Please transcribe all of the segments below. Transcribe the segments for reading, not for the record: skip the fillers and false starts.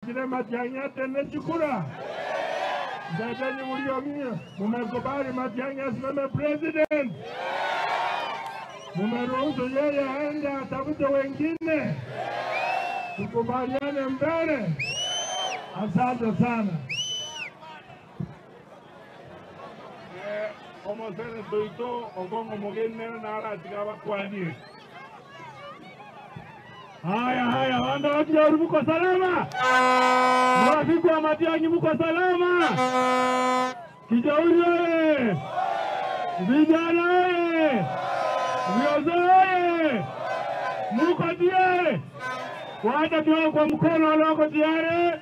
Jina Matiang'i tena chukura. Dadani mliomia. Mmekubali Matiang'i asimame president. Mmeruhusu yeye aende atafute wengine. Tukubaliane mbele. Asante sana. Omosene toito ogongo mogene na ala tigaba kwani. Haya, wanda watu mko salama? Marafiki wa Matiang'i mko salama? Kijauri wewe! Vijana wewe! Vioza wewe! Mko tayari? Wacha tuwe kwa mkono wako tayari?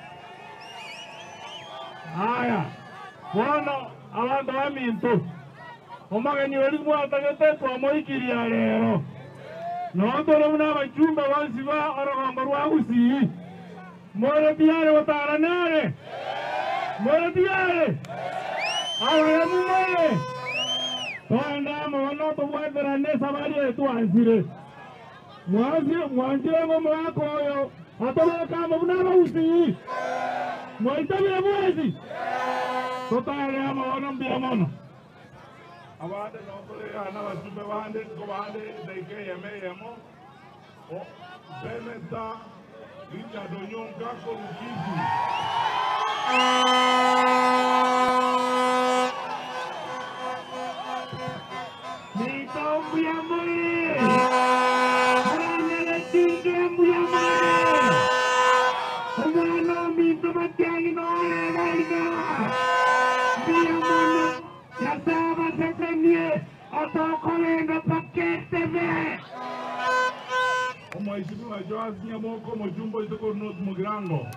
Haya. Wana abantu baminto. Omageni wali mwatagete kwa moikiri ya lero. Nondoro muna bajumba wansiba aragamba rwagusi. More tiyare wataranare. More tiyare. Awa mumole. Twanda mono to bwaderane sabari etu ansire. Mwanzire ngo mwako yo. Atoma kama muna bagusi. Moitabira mwezi. Totale ama wanambia mono. Abade nokole ana basumbe bande ko bande deke yemo o beneta Richard Onyonga ko Lukizi ni tombu ya muri ana tinge mbuya muri ana minto Matiang'i no reina dia mono ya saba sekenie otokolenga pakete ve Omo isibu ajoaz nyamoko mojumbo itoko not mugirango